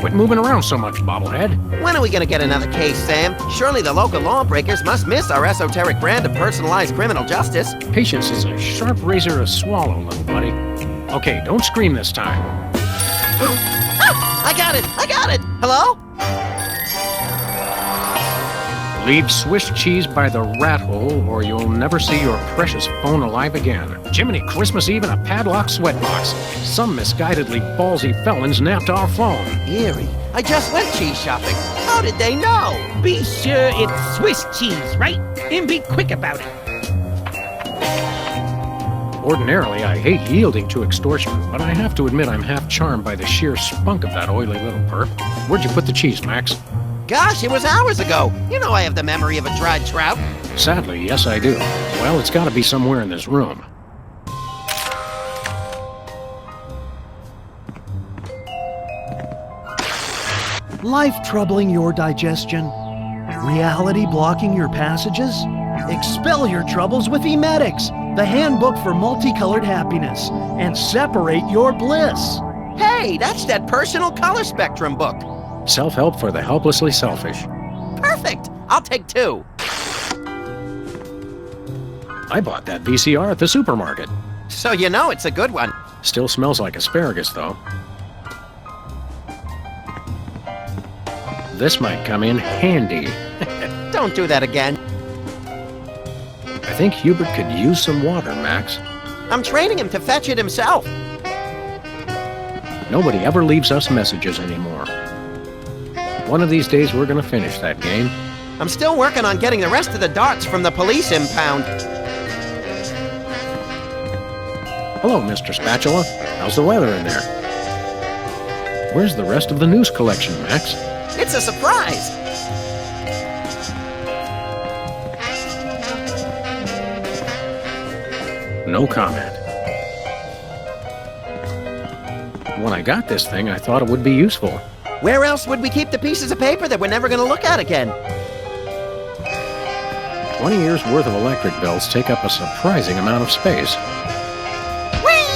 Quit moving around so much, bobblehead. When are we gonna get another case, Sam? Surely the local lawbreakers must miss our esoteric brand of personalized criminal justice. Patience is a sharp razor to swallow, little buddy. Okay, don't scream this time. I got it! I got it! Hello? Leave Swiss cheese by the rat hole, or you'll never see your precious phone alive again. Jiminy Christmas Eve in a padlocked sweatbox. Some misguidedly ballsy felons napped our phone. Eerie. I just went cheese shopping. How did they know? Be sure it's Swiss cheese, right? And be quick about it. Ordinarily, I hate yielding to extortion, but I have to admit I'm half charmed by the sheer spunk of that oily little perp. Where'd you put the cheese, Max? Gosh, it was hours ago. You know I have the memory of a dried trout. Sadly, yes I do. Well, it's gotta be somewhere in this room. Life troubling your digestion? Reality blocking your passages? Expel your troubles with Emetics, the handbook for multicolored happiness, and separate your bliss. Hey, that's that personal color spectrum book. Self-help for the helplessly selfish. Perfect. I'll take 2. I bought that VCR at the supermarket. So you know it's a good one. Still smells like asparagus, though. This might come in handy. Don't do that again. I think Hubert could use some water, Max. I'm training him to fetch it himself. Nobody ever leaves us messages anymore. One of these days, we're gonna finish that game. I'm still working on getting the rest of the darts from the police impound. Hello, Mr. Spatula. How's the weather in there? Where's the rest of the news collection, Max? It's a surprise. No comment. When I got this thing, I thought it would be useful. Where else would we keep the pieces of paper that we're never going to look at again? 20 years worth of electric bills take up a surprising amount of space. Whee!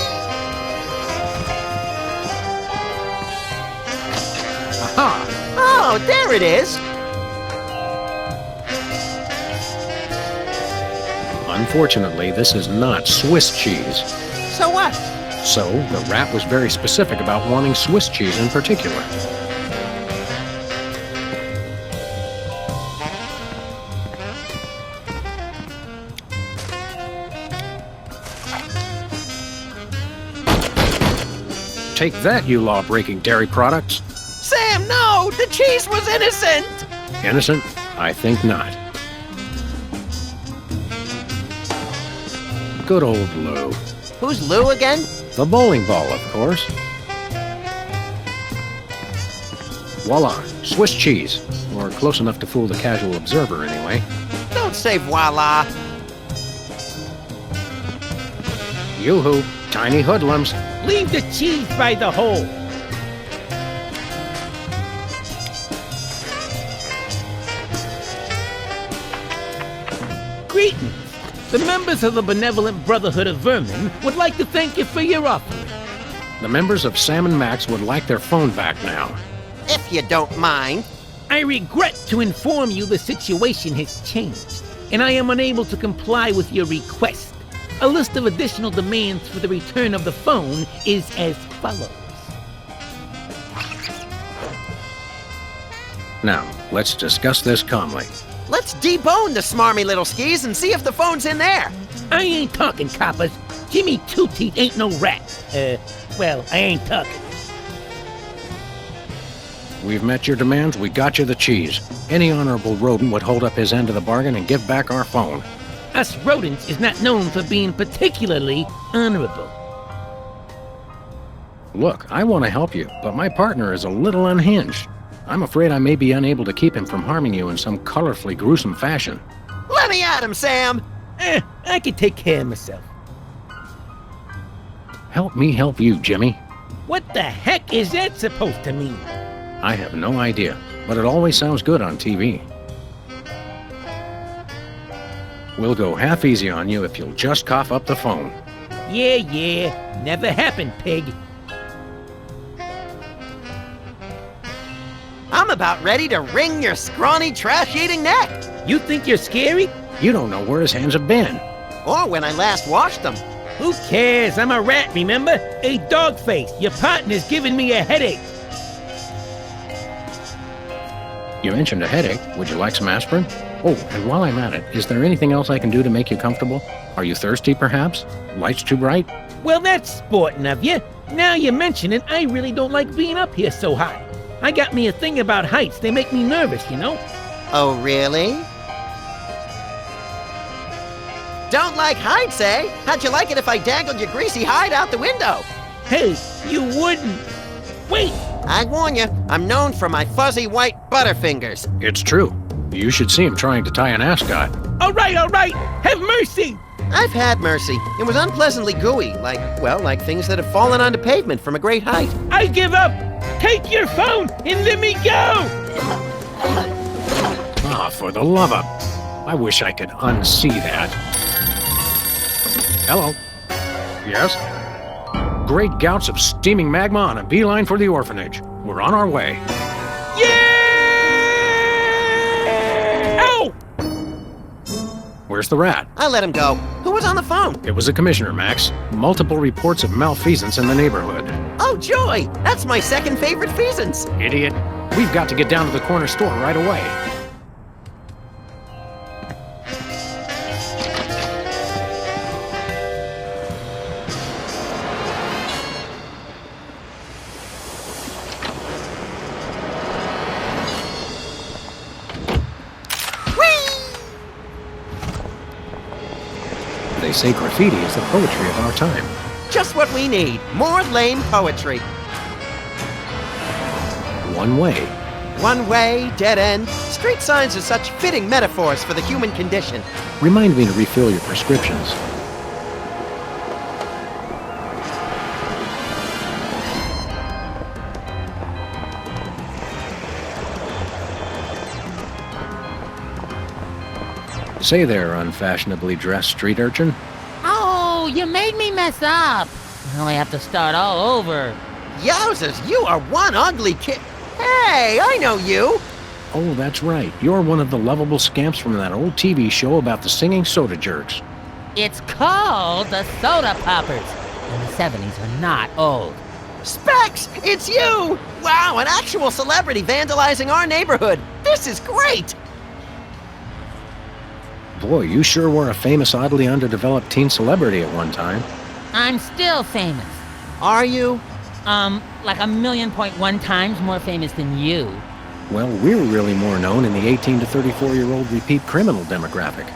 Aha! Oh, there it is. Unfortunately, this is not Swiss cheese. So what? So, the rat was very specific about wanting Swiss cheese in particular. Take that, you law-breaking dairy products. Sam, no! The cheese was innocent! Innocent? I think not. Good old Lou. Who's Lou again? The bowling ball, of course. Voila, Swiss cheese. Or close enough to fool the casual observer, anyway. Don't say voila. Yoo-hoo, tiny hoodlums. Leave the cheese by the hole. Greetings. The members of the Benevolent Brotherhood of Vermin would like to thank you for your offering. The members of Sam and Max would like their phone back now. If you don't mind. I regret to inform you the situation has changed, and I am unable to comply with your request. A list of additional demands for the return of the phone is as follows. Now, let's discuss this calmly. Let's debone the smarmy little skis and see if the phone's in there. I ain't talking, coppers. Jimmy Two-Teeth ain't no rat. Well, I ain't talking. We've met your demands, we got you the cheese. Any honorable rodent would hold up his end of the bargain and give back our phone. Us rodents is not known for being particularly honorable. Look, I want to help you, but my partner is a little unhinged. I'm afraid I may be unable to keep him from harming you in some colorfully gruesome fashion. Let me at him, Sam. I can take care of myself. Help me help you, Jimmy. What the heck is that supposed to mean? I have no idea, but it always sounds good on TV. We'll go half easy on you if you'll just cough up the phone. Yeah, never happened, pig. about ready to wring your scrawny, trash-eating neck. You think you're scary? You don't know where his hands have been. Or when I last washed them. Who cares? I'm a rat, remember? A dog face. Your partner's giving me a headache. You mentioned a headache. Would you like some aspirin? Oh, and while I'm at it, is there anything else I can do to make you comfortable? Are you thirsty, perhaps? Lights too bright? Well, that's sporting of you. Now you mention it, I really don't like being up here so high. I got me a thing about heights. They make me nervous, you know? Oh, really? Don't like heights, eh? How'd you like it if I dangled your greasy hide out the window? Hey, you wouldn't. Wait! I warn you, I'm known for my fuzzy white butterfingers. It's true. You should see him trying to tie an ascot. All right, have mercy! I've had mercy. It was unpleasantly gooey, like things that have fallen onto pavement from a great height. I give up! Take your phone and let me go! Ah, for the love of... I wish I could unsee that. Hello. Yes? Great gouts of steaming magma on a beeline for the orphanage. We're on our way. Yeah! Ow! Where's the rat? I let him go. Who was on the phone? It was the commissioner, Max. Multiple reports of malfeasance in the neighborhood. Oh, joy! That's my second favorite feasance. Idiot. We've got to get down to the corner store right away. They say graffiti is the poetry of our time. Just what we need. More lame poetry. One way. One way, dead end. Street signs are such fitting metaphors for the human condition. Remind me to refill your prescriptions. Say there, unfashionably dressed street urchin. Oh, you made me mess up. Now I have to start all over. Yowzers, you are one ugly kid. Hey, I know you. Oh, that's right. You're one of the lovable scamps from that old TV show about the singing soda jerks. It's called the Soda Poppers. And the 70s are not old. Specs, it's you! Wow, an actual celebrity vandalizing our neighborhood. This is great. Boy, you sure were a famous, oddly underdeveloped teen celebrity at one time. I'm still famous. Are you? Like 1,000,000.1 times more famous than you. Well, we're really more known in the 18 to 34-year-old repeat criminal demographic.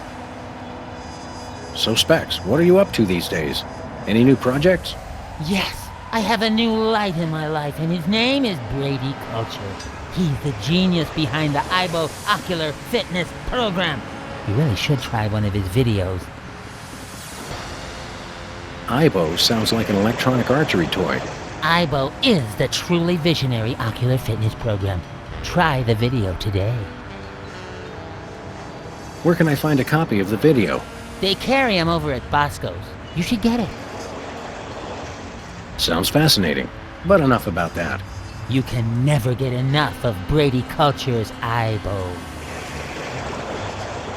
So, Specs, what are you up to these days? Any new projects? Yes, I have a new light in my life, and his name is Brady Culture. He's the genius behind the IBO Ocular Fitness Program. You really should try one of his videos. IBO sounds like an electronic archery toy. IBO is the truly visionary ocular fitness program. Try the video today. Where can I find a copy of the video? They carry them over at Bosco's. You should get it. Sounds fascinating, but enough about that. You can never get enough of Brady Culture's IBO.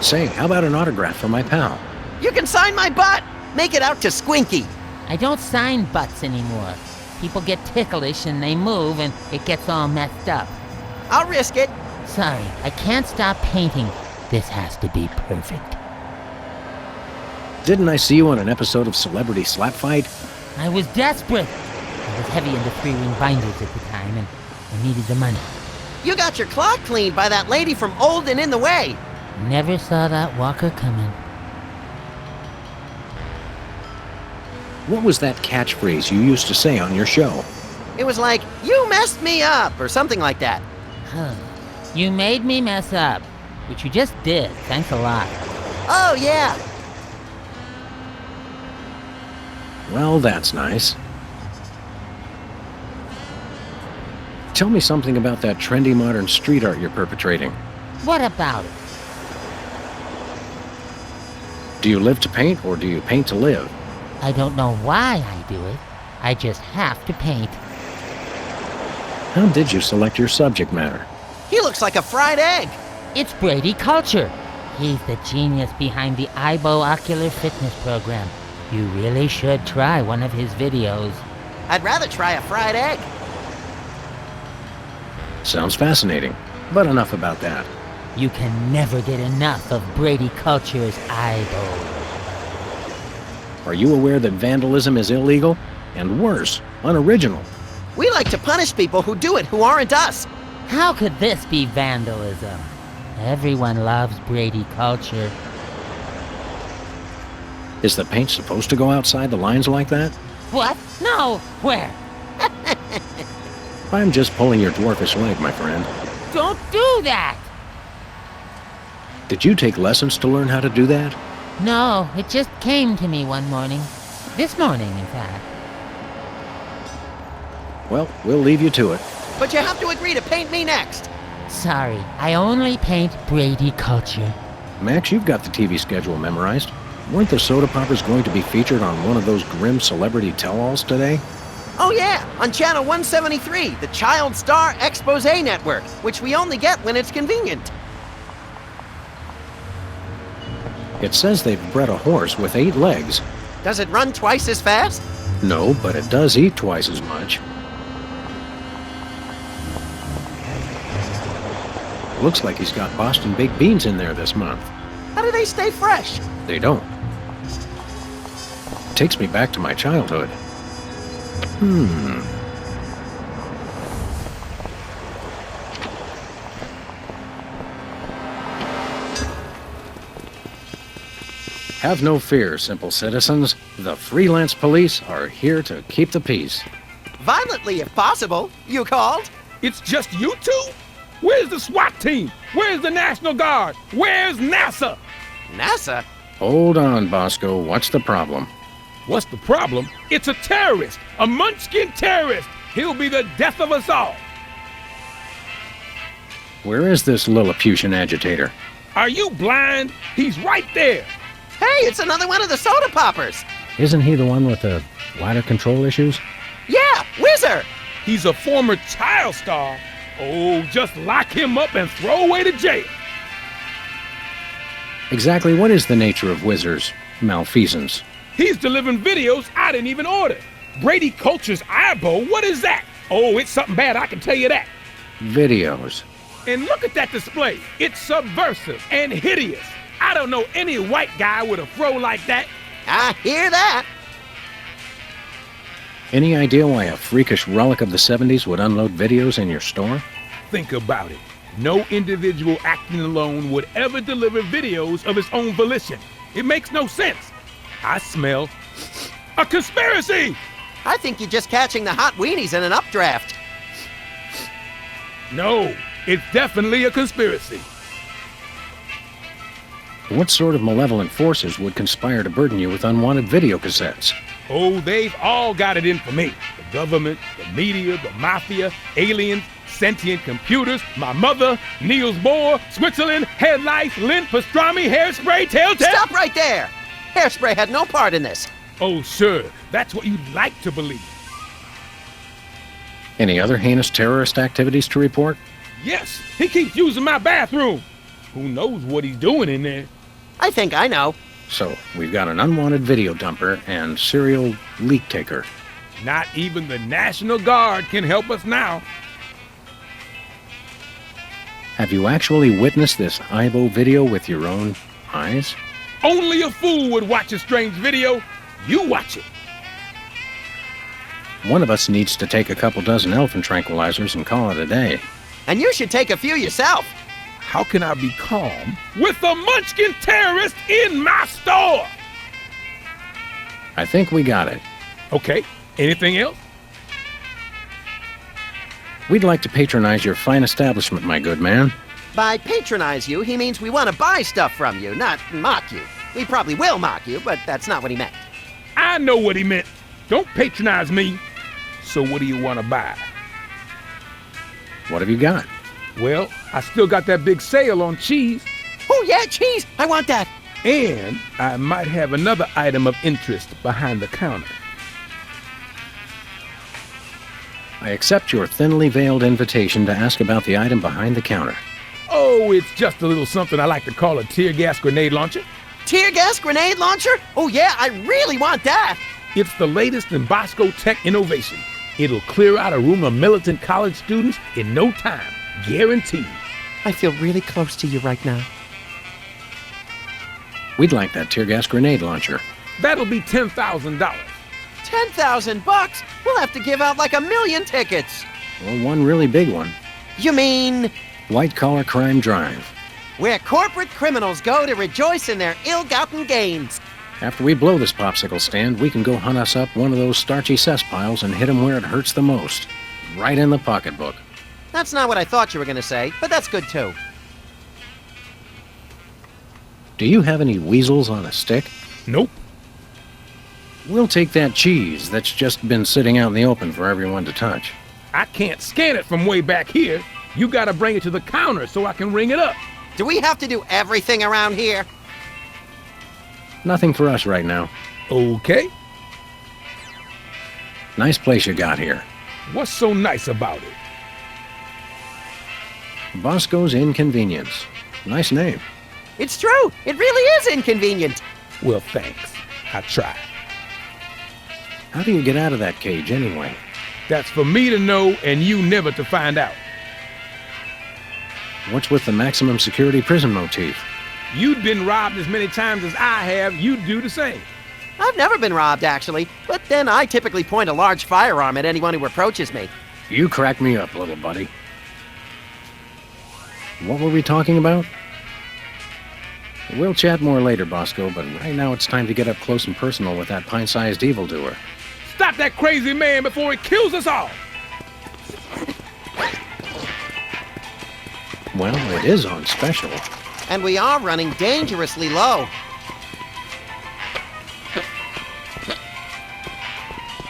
Say, how about an autograph for my pal? You can sign my butt. Make it out to Squinky. I don't sign butts anymore. People get ticklish and they move and it gets all messed up. I'll risk it. Sorry, I can't stop painting. This has to be perfect. Didn't I see you on an episode of Celebrity Slap Fight? I was desperate. I was heavy into 3-ring binders at the time and I needed the money. You got your clock cleaned by that lady from Old and in the Way. Never saw that walker coming. What was that catchphrase you used to say on your show? It was like, you messed me up, or something like that. Huh. You made me mess up, which you just did. Thanks a lot. Oh, yeah. Well, that's nice. Tell me something about that trendy modern street art you're perpetrating. What about it? Do you live to paint, or do you paint to live? I don't know why I do it. I just have to paint. How did you select your subject matter? He looks like a fried egg. It's Brady Culture. He's the genius behind the Ocular Fitness program. You really should try one of his videos. I'd rather try a fried egg. Sounds fascinating, but enough about that. You can never get enough of Brady Culture's Ibo. Are you aware that vandalism is illegal? And worse, unoriginal. We like to punish people who do it who aren't us. How could this be vandalism? Everyone loves Brady Culture. Is the paint supposed to go outside the lines like that? What? No, where? I'm just pulling your dwarfish leg, my friend. Don't do that! Did you take lessons to learn how to do that? No, it just came to me one morning. This morning, in fact. Well, we'll leave you to it. But you have to agree to paint me next. Sorry, I only paint Brady Culture. Max, you've got the TV schedule memorized. Weren't the soda poppers going to be featured on one of those grim celebrity tell-alls today? Oh yeah, on channel 173, the Child Star Expose Network, which we only get when it's convenient. It says they've bred a horse with 8 legs. Does it run twice as fast? No, but it does eat twice as much. Looks like he's got Boston baked beans in there this month. How do they stay fresh? They don't. Takes me back to my childhood. Have no fear, simple citizens. The freelance police are here to keep the peace. Violently, if possible. You called? It's just you two? Where's the SWAT team? Where's the National Guard? Where's NASA? NASA? Hold on, Bosco. What's the problem? What's the problem? It's a terrorist, a munchkin terrorist. He'll be the death of us all. Where is this Lilliputian agitator? Are you blind? He's right there. Hey, it's another one of the soda poppers. Isn't he the one with the bladder control issues? Yeah, Whizzer. He's a former child star. Oh, just lock him up and throw away to jail. Exactly what is the nature of Whizzer's malfeasance? He's delivering videos I didn't even order. Brady Culture's Ibo, what is that? Oh, it's something bad, I can tell you that. Videos. And look at that display. It's subversive and hideous. I don't know any white guy with a fro like that. I hear that. Any idea why a freakish relic of the 70s would unload videos in your store? Think about it. No individual acting alone would ever deliver videos of his own volition. It makes no sense. I smell a conspiracy! I think you're just catching the hot weenies in an updraft. No, it's definitely a conspiracy. What sort of malevolent forces would conspire to burden you with unwanted video cassettes? Oh, they've all got it in for me. The government, the media, the mafia, aliens, sentient computers, my mother, Niels Bohr, Switzerland, headlights, lint, pastrami, hairspray, TellTale. Stop right there. Hairspray had no part in this. Oh, sure. That's what you'd like to believe. Any other heinous terrorist activities to report? Yes, he keeps using my bathroom. Who knows what he's doing in there? I think I know. So, we've got an unwanted video dumper and serial leak taker. Not even the National Guard can help us now. Have you actually witnessed this Ibo video with your own eyes? Only a fool would watch a strange video. You watch it. One of us needs to take a couple dozen elephant tranquilizers and call it a day. And you should take a few yourself. How can I be calm with a munchkin terrorist in my store? I think we got it. Okay, anything else? We'd like to patronize your fine establishment, my good man. By patronize you, he means we want to buy stuff from you, not mock you. We probably will mock you, but that's not what he meant. I know what he meant. Don't patronize me. So what do you want to buy? What have you got? Well, I still got that big sale on cheese. Oh yeah, cheese! I want that. And I might have another item of interest behind the counter. I accept your thinly veiled invitation to ask about the item behind the counter. Oh, it's just a little something I like to call a tear gas grenade launcher. Tear gas grenade launcher? Oh yeah, I really want that. It's the latest in Bosco tech innovation. It'll clear out a room of militant college students in no time. Guaranteed. I feel really close to you right now. We'd like that tear gas grenade launcher. That'll be $10,000. $10,000? We'll have to give out like 1 million tickets. Well, one really big one. You mean White Collar Crime Drive. where corporate criminals go to rejoice in their ill-gotten gains? After we blow this popsicle stand, we can go hunt us up one of those starchy cesspiles and hit 'em where it hurts the most. Right in the pocketbook. That's not what I thought you were going to say, but that's good too. Do you have any weasels on a stick? Nope. We'll take that cheese that's just been sitting out in the open for everyone to touch. I can't scan it from way back here. You gotta bring it to the counter so I can ring it up. Do we have to do everything around here? Nothing for us right now. Okay. Nice place you got here. What's so nice about it? Bosco's Inconvenience. Nice name. It's true. It really is inconvenient. Well, thanks. I tried. How do you get out of that cage anyway? That's for me to know and you never to find out. What's with the maximum security prison motif? You'd been robbed as many times as I have, you'd do the same. I've never been robbed, actually, but then I typically point a large firearm at anyone who approaches me. You crack me up, little buddy. What were we talking about? We'll chat more later, Bosco, but right now it's time to get up close and personal with that pint-sized evildoer. Stop that crazy man before he kills us all! Well, it is on special. And we are running dangerously low.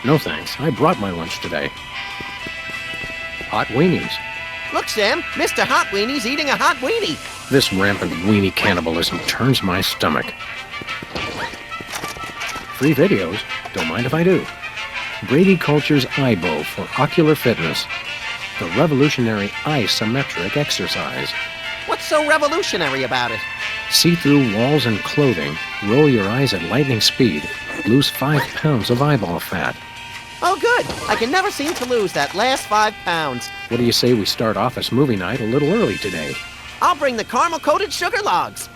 No thanks. I brought my lunch today. Hot weenies. Look, Sam, Mr. Hot Weenie's eating a hot weenie. This rampant weenie cannibalism turns my stomach. Free videos. Don't mind if I do. Brady Culture's Eyebow for ocular fitness. The revolutionary isometric exercise. What's so revolutionary about it? See-through walls and clothing. Roll your eyes at lightning speed. Lose 5 pounds of eyeball fat. Oh, good. I can never seem to lose that last 5 pounds. What do you say we start office movie night a little early today? I'll bring the caramel-coated sugar logs.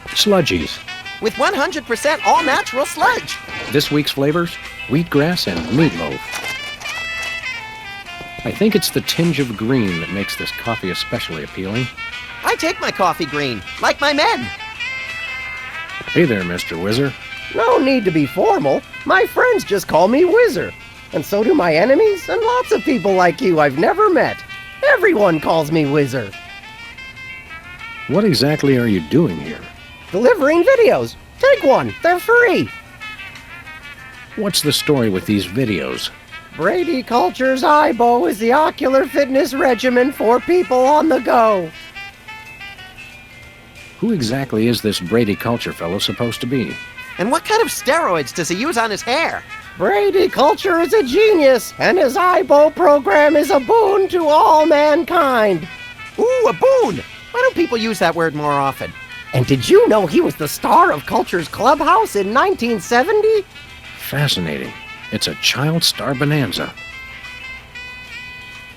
Sludgies. With 100% all-natural sludge. This week's flavors, wheatgrass and meatloaf. I think it's the tinge of green that makes this coffee especially appealing. I take my coffee green, like my men. Hey there, Mr. Whizzer. No need to be formal. My friends just call me Whizzer. And so do my enemies, and lots of people like you I've never met. Everyone calls me Whizzer. What exactly are you doing here? Delivering videos. Take one. They're free. What's the story with these videos? Brady Culture's Eyebow is the ocular fitness regimen for people on the go. Who exactly is this Brady Culture fellow supposed to be? And what kind of steroids does he use on his hair? Brady Culture is a genius, and his Eyebow program is a boon to all mankind. Ooh, a boon! Why don't people use that word more often? And did you know he was the star of Culture's Clubhouse in 1970? Fascinating. It's a child star bonanza.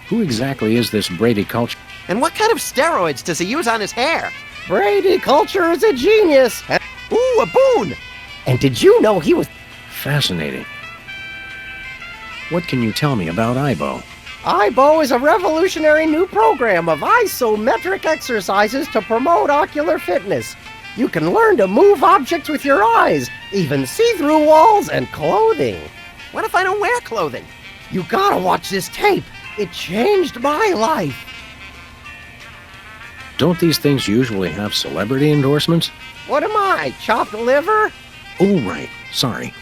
Who exactly is this Brady Culture? And what kind of steroids does he use on his hair? Brady Culture is a genius. Ooh, a boon! And did you know he was... Fascinating. What can you tell me about Eyebow? Eyebow is a revolutionary new program of isometric exercises to promote ocular fitness. You can learn to move objects with your eyes, even see-through walls and clothing. What if I don't wear clothing? You gotta watch this tape. It changed my life. Don't these things usually have celebrity endorsements? What am I, chopped liver? Oh, right. Sorry.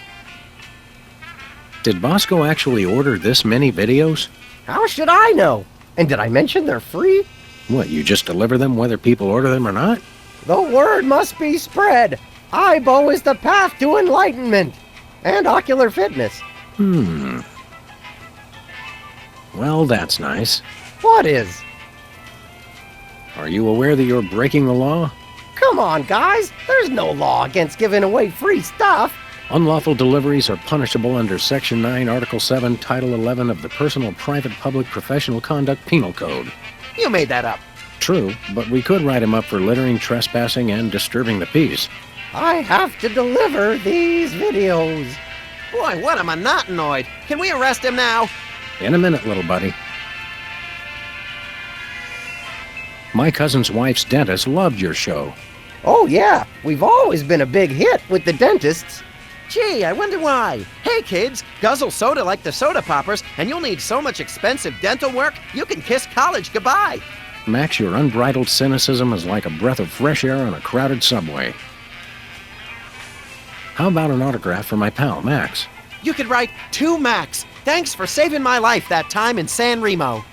Did Bosco actually order this many videos? How should I know? And did I mention they're free? What, you just deliver them whether people order them or not? The word must be spread. Aibo is the path to enlightenment and ocular fitness. Well, that's nice. What is? Are you aware that you're breaking the law? Come on, guys. There's no law against giving away free stuff. Unlawful deliveries are punishable under Section 9, Article 7, Title 11 of the Personal, Private, Public, Professional Conduct Penal Code. You made that up. True, but we could write him up for littering, trespassing, and disturbing the peace. I have to deliver these videos. Boy, what a monotanoid. Can we arrest him now? In a minute, little buddy. My cousin's wife's dentist loved your show. Oh, yeah. We've always been a big hit with the dentists. Gee, I wonder why. Hey, kids, guzzle soda like the soda poppers, and you'll need so much expensive dental work, you can kiss college goodbye. Max, your unbridled cynicism is like a breath of fresh air on a crowded subway. How about an autograph for my pal, Max? You could write, "To Max, thanks for saving my life that time in San Remo."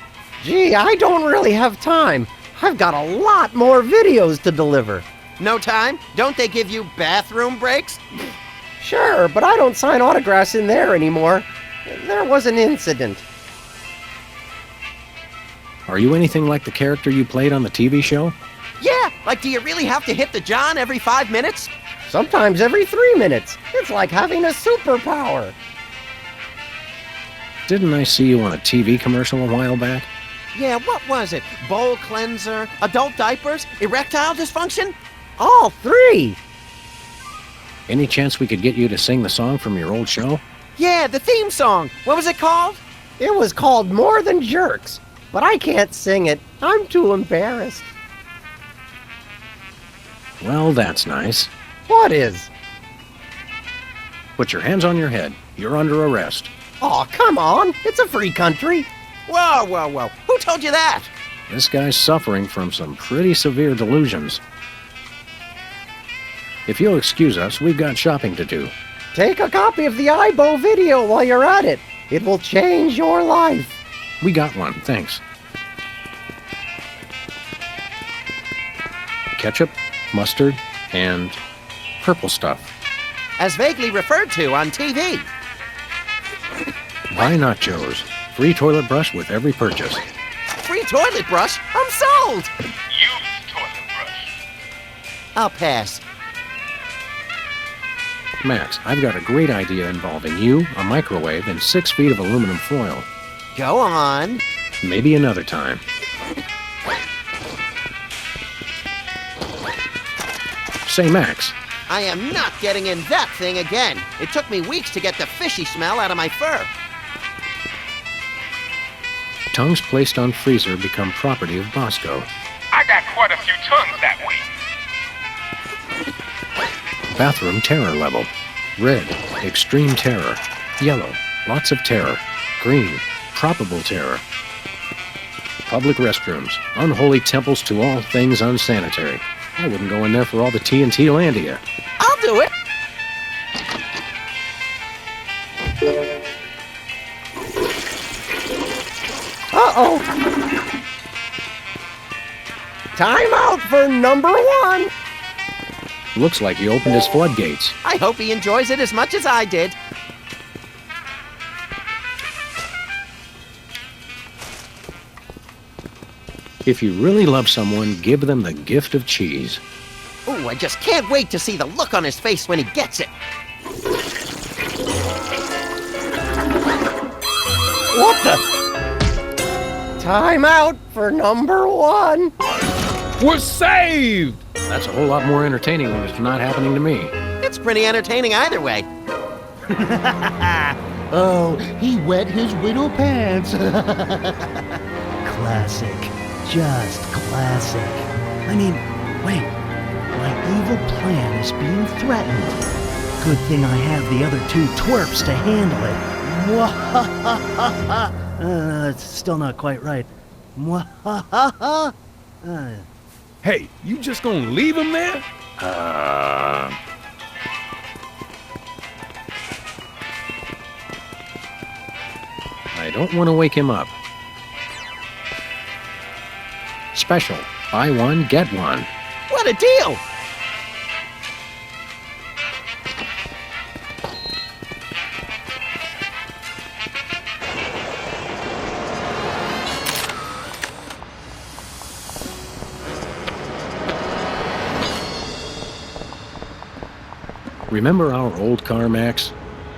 Gee, I don't really have time. I've got a lot more videos to deliver. No time? Don't they give you bathroom breaks? Sure, but I don't sign autographs in there anymore. There was an incident. Are you anything like the character you played on the TV show? Yeah, like do you really have to hit the John every 5 minutes? Sometimes every 3 minutes. It's like having a superpower. Didn't I see you on a TV commercial a while back? Yeah, what was it? Bowl cleanser, adult diapers, erectile dysfunction? All three. Any chance we could get you to sing the song from your old show? Yeah, the theme song. What was it called? It was called More Than Jerks, but I can't sing it. I'm too embarrassed. Well, that's nice. What is? Put your hands on your head. You're under arrest. Aw, come on. It's a free country. Whoa, whoa, whoa. Who told you that? This guy's suffering from some pretty severe delusions. If you'll excuse us, we've got shopping to do. Take a copy of the Aibo video while you're at it. It will change your life. We got one, thanks. Ketchup, mustard, and purple stuff. As vaguely referred to on TV. Buy nachos. Free toilet brush with every purchase. Free toilet brush? I'm sold! Used toilet brush. I'll pass. Max, I've got a great idea involving you, a microwave, and 6 feet of aluminum foil. Go on. Maybe another time. Say, Max, I am not getting in that thing again. It took me weeks to get the fishy smell out of my fur. tongues placed on freezer become property of Bosco. I got quite a few tongues that way. Bathroom terror level. Red, extreme terror. Yellow, lots of terror. Green, probable terror. Public restrooms, unholy temples to all things unsanitary. I wouldn't go in there for all the TNT Landia. I'll do it. Uh-oh. Time out for number one. Looks like he opened his floodgates. I hope he enjoys it as much as I did. If you really love someone, give them the gift of cheese. Ooh, I just can't wait to see the look on his face when he gets it. What the? Time out for number one. We're saved! That's a whole lot more entertaining when it's not happening to me. It's pretty entertaining either way. Oh, he wet his widow pants. Classic. Just classic. I mean, wait. My evil plan is being threatened. Good thing I have the other two twerps to handle it. Mwahahaha. It's still not quite right. Mwahahaha. Hey, you just gonna leave him there? I don't want to wake him up. Special. Buy one, get one. What a deal! Remember our old car, Max?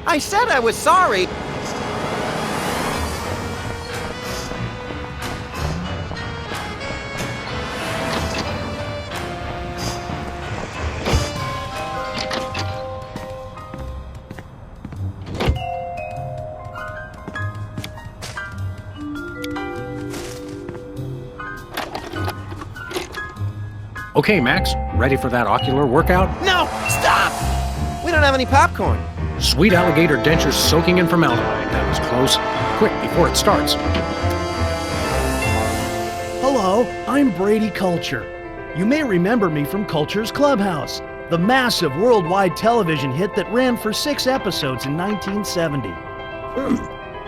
I said I was sorry. Okay, Max, ready for that ocular workout? No! Stop! We don't have any popcorn. Sweet alligator dentures soaking in formaldehyde. That was close. Quick, before it starts. Hello, I'm Brady Culture. You may remember me from Culture's Clubhouse, the massive worldwide television hit that ran for 6 episodes in 1970.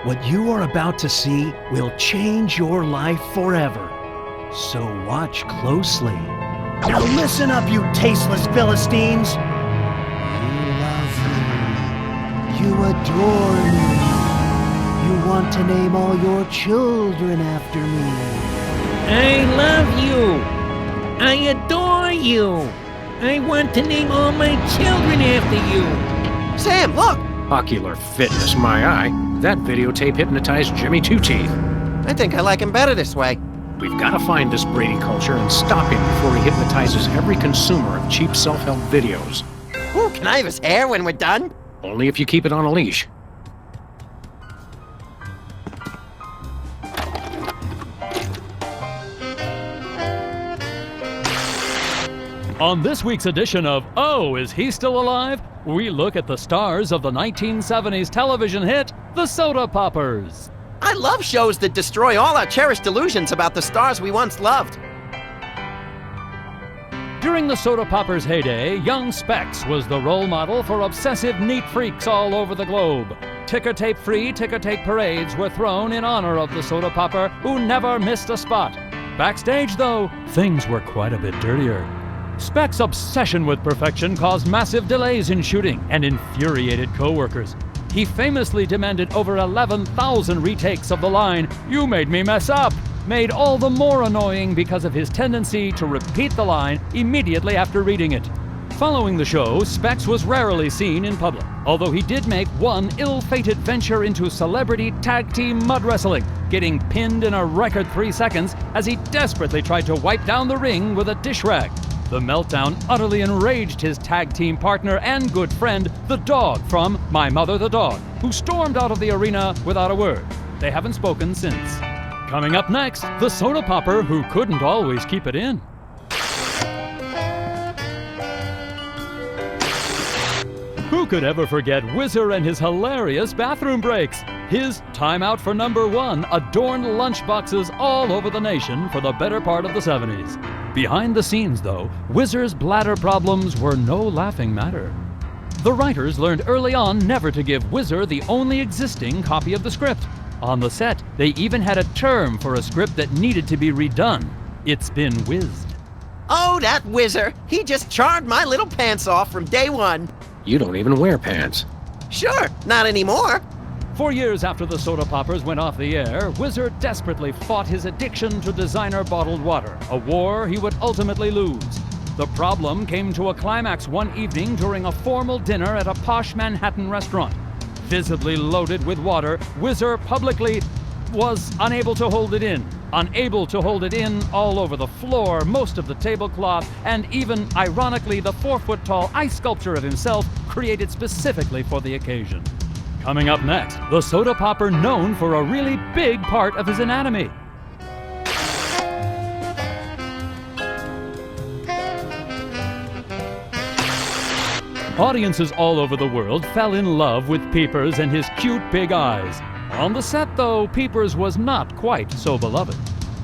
What you are about to see will change your life forever. So watch closely. Now listen up, you tasteless Philistines! You love me. You adore me. You want to name all your children after me. I love you. I adore you. I want to name all my children after you. Sam, look! Ocular fitness, my eye. That videotape hypnotized Jimmy Two Teeth. I think I like him better this way. We've got to find this Brady Culture and stop him before he hypnotizes every consumer of cheap self-help videos. Ooh, can I have his hair when we're done? Only if you keep it on a leash. On this week's edition of Oh, Is He Still Alive?, we look at the stars of the 1970s television hit, The Soda Poppers. I love shows that destroy all our cherished illusions about the stars we once loved. During the Soda Poppers' heyday, young Specs was the role model for obsessive neat freaks all over the globe. Ticker-tape-free ticker-tape parades were thrown in honor of the Soda Popper, who never missed a spot. Backstage, though, things were quite a bit dirtier. Specs' obsession with perfection caused massive delays in shooting and infuriated co-workers. He famously demanded over 11,000 retakes of the line, "You made me mess up," made all the more annoying because of his tendency to repeat the line immediately after reading it. Following the show, Specs was rarely seen in public, although he did make one ill-fated venture into celebrity tag team mud wrestling, getting pinned in a record 3 seconds as he desperately tried to wipe down the ring with a dish rag. The meltdown utterly enraged his tag team partner and good friend, the Dog from My Mother the Dog, who stormed out of the arena without a word. They haven't spoken since. Coming up next, the Soda Popper who couldn't always keep it in. Who could ever forget Whizzer and his hilarious bathroom breaks? His time out for number 1 adorned lunchboxes all over the nation for the better part of the 70s. Behind the scenes, though, Whizzer's bladder problems were no laughing matter. The writers learned early on never to give Whizzer the only existing copy of the script. On the set, they even had a term for a script that needed to be redone. It's been whizzed. Oh, that Whizzer! He just charmed my little pants off from day one. You don't even wear pants. Sure, not anymore. 4 years after the Soda Poppers went off the air, Whizzer desperately fought his addiction to designer bottled water, a war he would ultimately lose. The problem came to a climax one evening during a formal dinner at a posh Manhattan restaurant. Visibly loaded with water, Whizzer publicly was unable to hold it in. Unable to hold it in all over the floor, most of the tablecloth, and even, ironically, the 4-foot-tall ice sculpture of himself created specifically for the occasion. Coming up next, the Soda Popper known for a really big part of his anatomy. Audiences all over the world fell in love with Peepers and his cute big eyes. On the set, though, Peepers was not quite so beloved.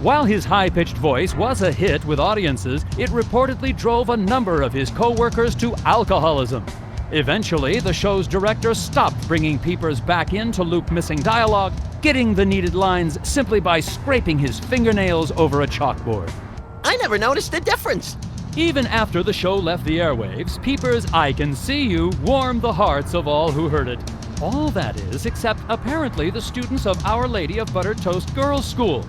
While his high-pitched voice was a hit with audiences, it reportedly drove a number of his co-workers to alcoholism. Eventually, the show's director stopped bringing Peepers back in to loop missing dialogue, getting the needed lines simply by scraping his fingernails over a chalkboard. I never noticed the difference. Even after the show left the airwaves, Peepers' "I Can See You" warmed the hearts of all who heard it. All that is, except apparently the students of Our Lady of Buttered Toast Girls' School.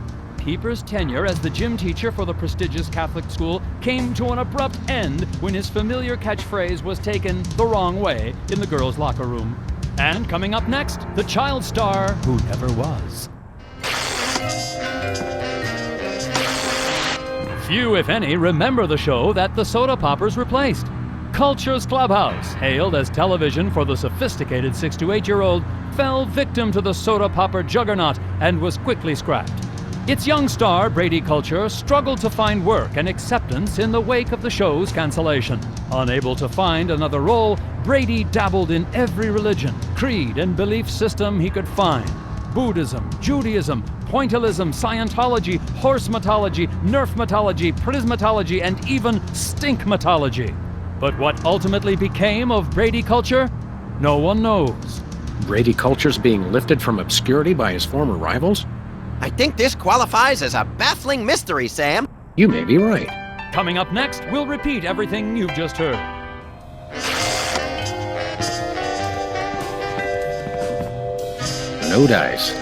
Keeper's tenure as the gym teacher for the prestigious Catholic school came to an abrupt end when his familiar catchphrase was taken the wrong way in the girls' locker room. And coming up next, the child star who never was. Few, if any, remember the show that the Soda Poppers replaced. Culture's Clubhouse, hailed as television for the sophisticated 6 to 8-year-old, fell victim to the soda popper juggernaut and was quickly scrapped. Its young star, Brady Culture, struggled to find work and acceptance in the wake of the show's cancellation. Unable to find another role, Brady dabbled in every religion, creed, and belief system he could find. Buddhism, Judaism, pointillism, Scientology, horsematology, nerfmatology, prismatology, and even stinkmatology. But what ultimately became of Brady Culture? No one knows. Brady Culture's being lifted from obscurity by his former rivals? I think this qualifies as a baffling mystery, Sam. You may be right. Coming up next, we'll repeat everything you've just heard. No dice.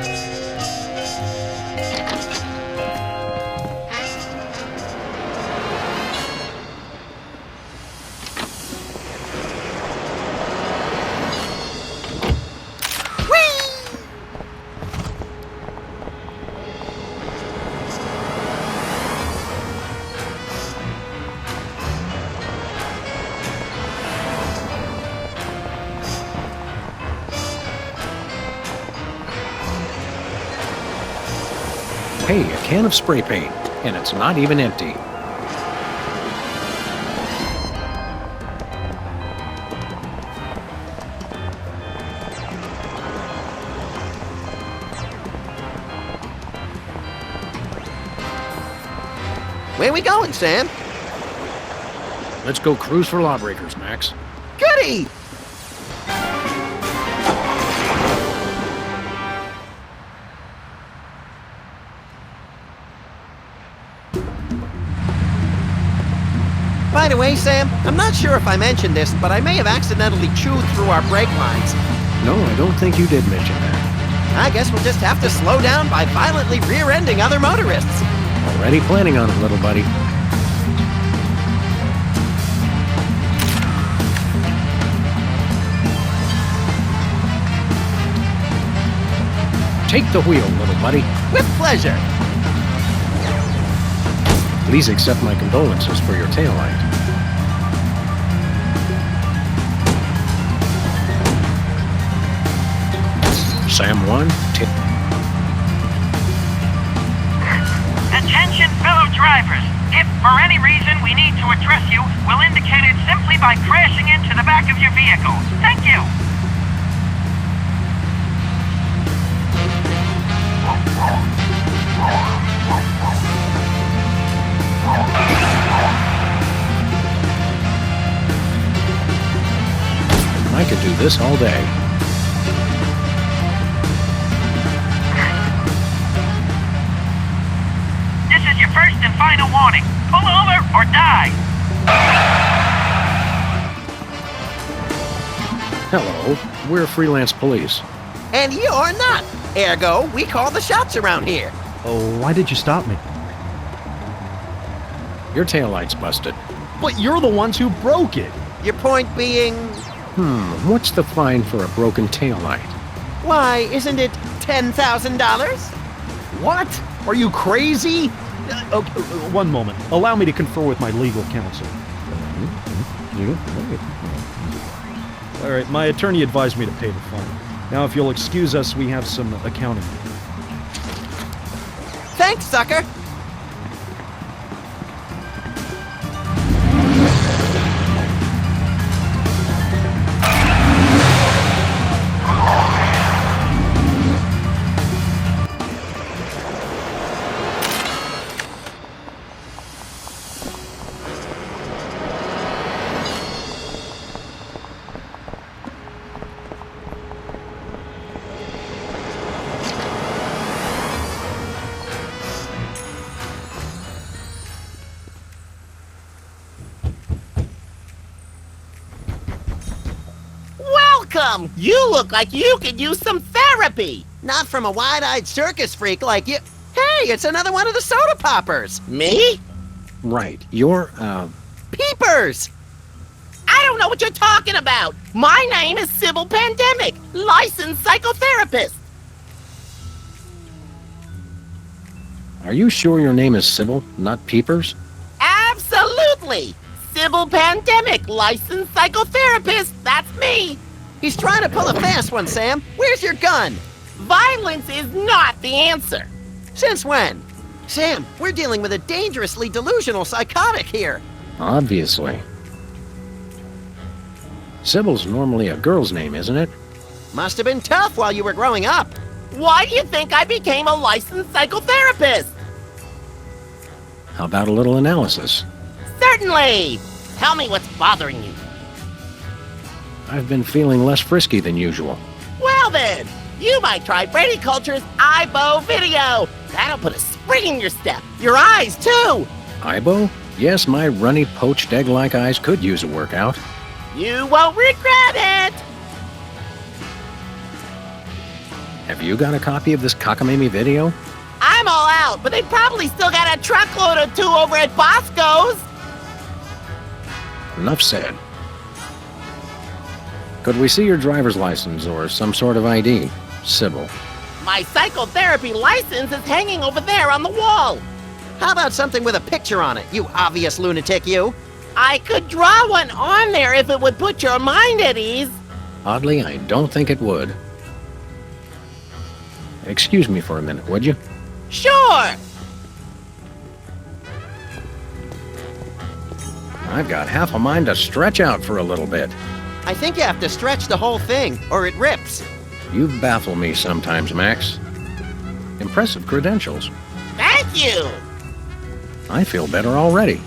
Hey, a can of spray paint, and it's not even empty. Where we going, Sam? Let's go cruise for lawbreakers, Max. Goody! By the way, Sam, I'm not sure if I mentioned this, but I may have accidentally chewed through our brake lines. No, I don't think you did mention that. I guess we'll just have to slow down by violently rear-ending other motorists. Already planning on it, little buddy. Take the wheel, little buddy. With pleasure. Please accept my condolences for your taillight. Sam 1, Attention fellow drivers. If for any reason we need to address you, we'll indicate it simply by crashing into the back of your vehicle. Thank you. I could do this all day. This is your first and final warning. Pull over or die. Hello, we're freelance police. And you're not. Ergo, we call the shots around here. Oh, why did you stop me? Your taillight's busted. But you're the ones who broke it. Your point being, What's the fine for a broken taillight? why, isn't it $10,000? What? Are you crazy? Okay, one moment. Allow me to confer with my legal counsel. All right, my attorney advised me to pay the fine. Now, if you'll excuse us, we have some accounting. Thanks, sucker. Welcome! You look like you could use some therapy! Not from a wide-eyed circus freak like you. Hey, it's another one of the soda poppers. Me? Right. You're, Peepers! I don't know what you're talking about. My name is Sybil Pandemic, licensed psychotherapist. Are you sure your name is Sybil, not Peepers? Absolutely. Sybil Pandemic, licensed psychotherapist. That's me. He's trying to pull a fast one, Sam. Where's your gun? Violence is not the answer. Since when? Sam, we're dealing with a dangerously delusional psychotic here. Obviously. Sybil's normally a girl's name, isn't it? Must have been tough while you were growing up. Why do you think I became a licensed psychotherapist? How about a little analysis? Certainly. Tell me what's bothering you. I've been feeling less frisky than usual. Well then, you might try Brady Culture's IBO video. That'll put a spring in your step. Your eyes, too. Ibo? Yes, my runny, poached egg-like eyes could use a workout. You won't regret it. Have you got a copy of this cockamamie video? I'm all out, but they probably still got a truckload or two over at Bosco's. Enough said. Could we see your driver's license or some sort of ID, Sybil? My psychotherapy license is hanging over there on the wall. How about something with a picture on it, you obvious lunatic, you? I could draw one on there if it would put your mind at ease. Oddly, I don't think it would. Excuse me for a minute, would you? Sure. I've got half a mind to stretch out for a little bit. I think you have to stretch the whole thing, or it rips. You baffle me sometimes, Max. Impressive credentials. Thank you. I feel better already.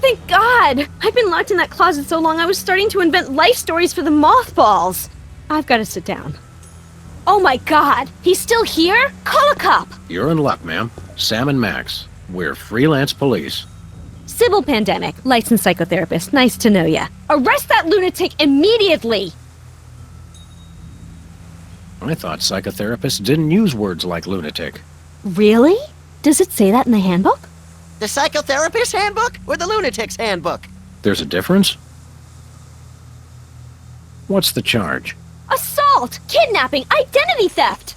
Thank God! I've been locked in that closet so long I was starting to invent life stories for the mothballs. I've got to sit down. Oh my God! He's still here? Call a cop! You're in luck, ma'am. Sam and Max. We're freelance police. Sybil Pandemic, licensed psychotherapist. Nice to know ya. Arrest that lunatic immediately! I thought psychotherapists didn't use words like lunatic. Really? Does it say that in the handbook? The psychotherapist's handbook or the lunatic's handbook? There's a difference? What's the charge? Assault! Kidnapping! Identity theft!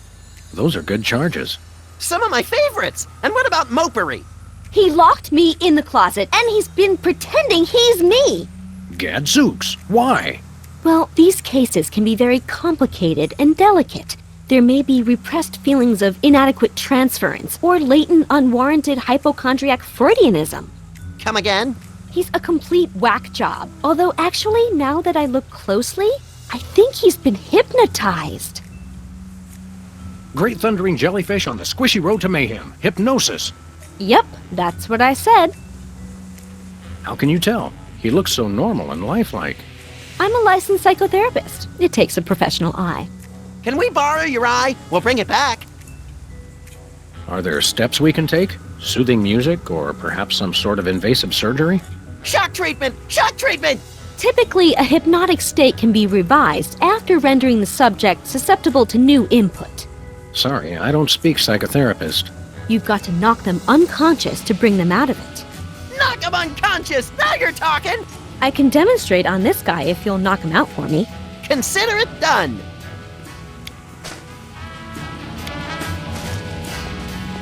Those are good charges. Some of my favorites. And what about mopery? He locked me in the closet, and he's been pretending he's me! Gadzooks! Why? Well, these cases can be very complicated and delicate. There may be repressed feelings of inadequate transference or latent unwarranted hypochondriac Freudianism. Come again? He's a complete whack job. Although actually, now that I look closely, I think he's been hypnotized. Great thundering jellyfish on the squishy road to mayhem. Hypnosis. Yep, that's what I said. How can you tell? He looks so normal and lifelike. I'm a licensed psychotherapist. It takes a professional eye. Can we borrow your eye? We'll bring it back. Are there steps we can take? Soothing music, or perhaps some sort of invasive surgery? Shock treatment! Shock treatment! Typically, a hypnotic state can be revised after rendering the subject susceptible to new input. Sorry, I don't speak psychotherapist. You've got to knock them unconscious to bring them out of it. Knock him unconscious! Now you're talking! I can demonstrate on this guy if you'll knock him out for me. Consider it done!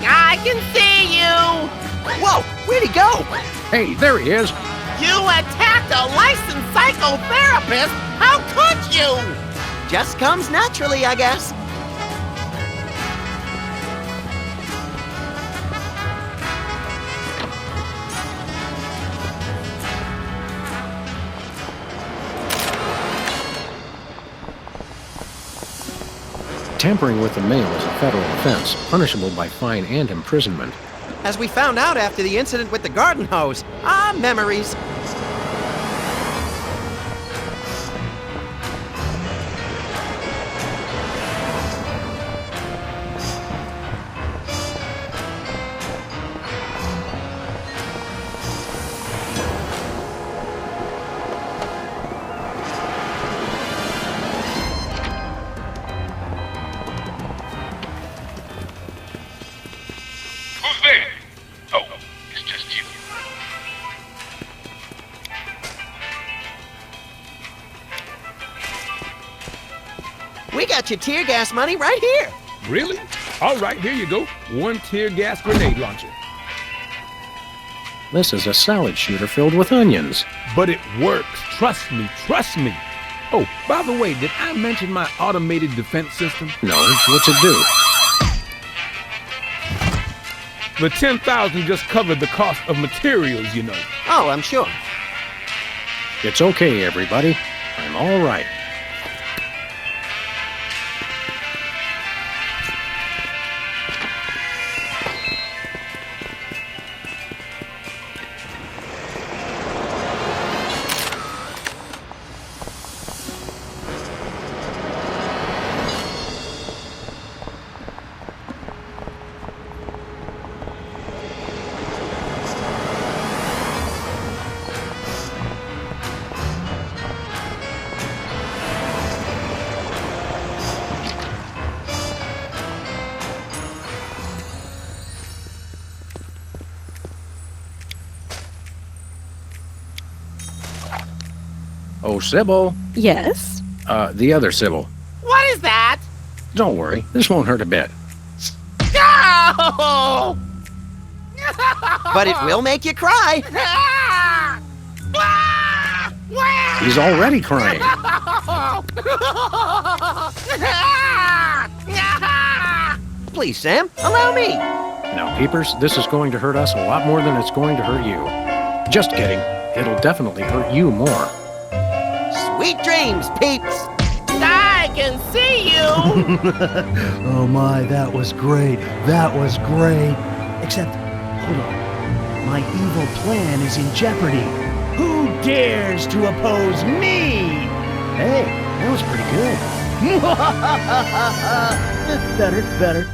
I can see you. Whoa! Where'd he go? Hey, there he is! You attacked a licensed psychotherapist? How could you? Just comes naturally, I guess. Tampering with the mail is a federal offense, punishable by fine and imprisonment. As we found out after the incident with the garden hose. Ah, memories. get your tear gas money right here. Really? All right, here you go. 1 tear gas grenade launcher. This is a salad shooter filled with onions. But it works. Trust me, trust me. Oh, by the way, did I mention my automated defense system? No, what's it do? The 10,000 just covered the cost of materials, you know. Oh, I'm sure. It's okay, everybody. I'm all right. Oh, Sybil. Yes? The other Sybil. What is that? Don't worry, this won't hurt a bit. No! But it will make you cry. He's already crying. Please, Sam, allow me. Now, Peepers, this is going to hurt us a lot more than it's going to hurt you. Just kidding. It'll definitely hurt you more. Sweet dreams, peeps. I can see you! Oh my, that was great. That was great. Except, hold on. My evil plan is in jeopardy. Who dares to oppose me? Hey, that was pretty good. Better.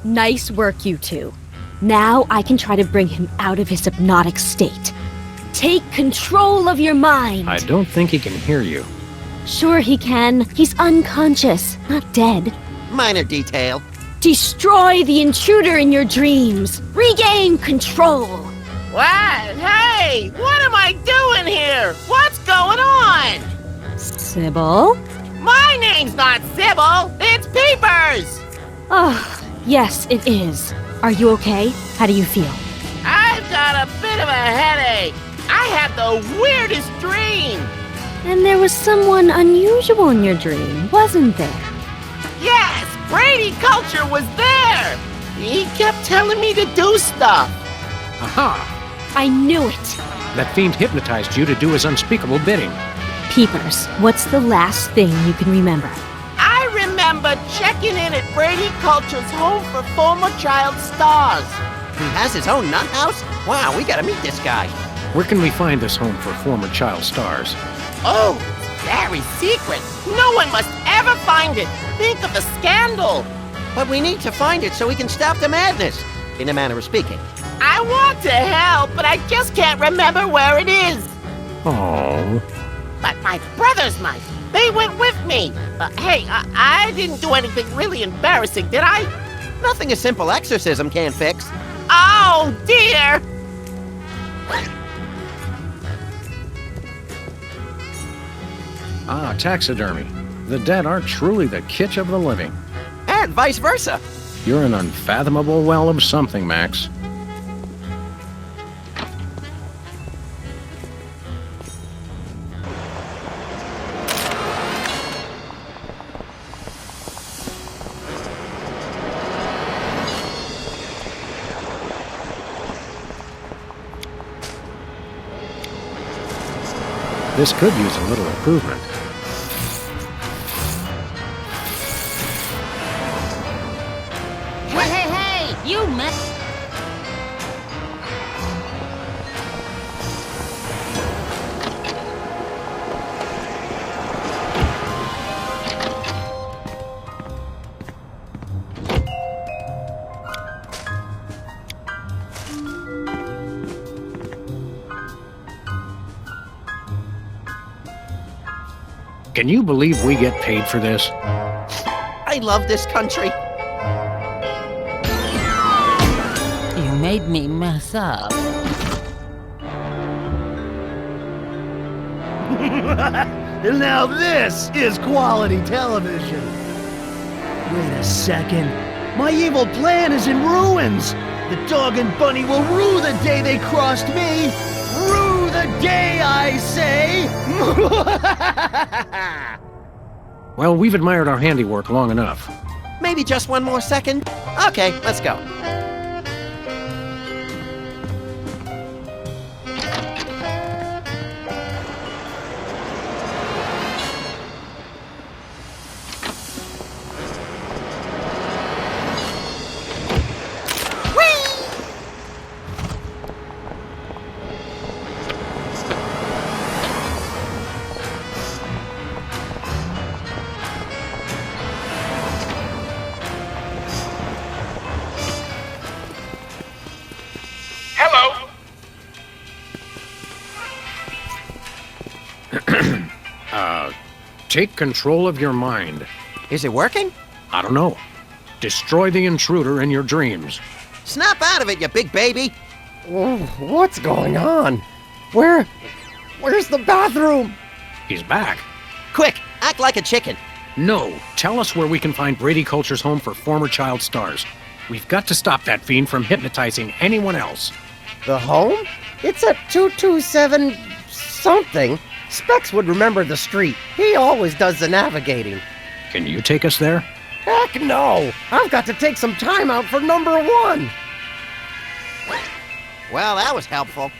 Nice work, you two. Now I can try to bring him out of his hypnotic state. Take control of your mind. I don't think he can hear you. Sure he can. He's unconscious, not dead. Minor detail. Destroy the intruder in your dreams. Regain control. What? Hey, what am I doing here? What's going on? Sybil? My name's not Sybil, it's Peepers! Oh, yes, it is. Are you okay? How do you feel? I've got a bit of a headache. I had the weirdest dream. And there was someone unusual in your dream, wasn't there? Yes, Brady Culture was there. He kept telling me to do stuff. Aha! I knew it. That fiend hypnotized you to do his unspeakable bidding. Peepers, what's the last thing you can remember? I remember checking in at Brady Culture's home for former child stars. He has his own nut house? Wow, we gotta meet this guy. Where can we find this home for former child stars? Oh, it's very secret. No one must ever find it. Think of the scandal. But we need to find it so we can stop the madness, in a manner of speaking. I want to help, but I just can't remember where it is. Oh. But my brothers might. They went with me. Hey, I didn't do anything really embarrassing, did I? Nothing a simple exorcism can't fix. Oh, dear. Ah, taxidermy. The dead aren't truly the kitsch of the living. And vice versa. You're an unfathomable well of something, Max. This could use a little improvement. Hey, you mess. Can you believe we get paid for this? I love this country. You made me mess up. And now this is quality television. Wait a second. My evil plan is in ruins. The dog and bunny will rue the day they crossed me. Rue the day, I say. Well, we've admired our handiwork long enough. Maybe just one more second? Okay, let's go. Hello? Take control of your mind. Is it working? I don't know. Destroy the intruder in your dreams. Snap out of it, you big baby. Oh, what's going on? Where's the bathroom? He's back. Quick, act like a chicken. No, tell us where we can find Brady Culture's home for former child stars. We've got to stop that fiend from hypnotizing anyone else. The home? It's at 227 something. Specs would remember the street. He always does the navigating. Can you take us there? Heck no! I've got to take some time out for number one. Well, that was helpful.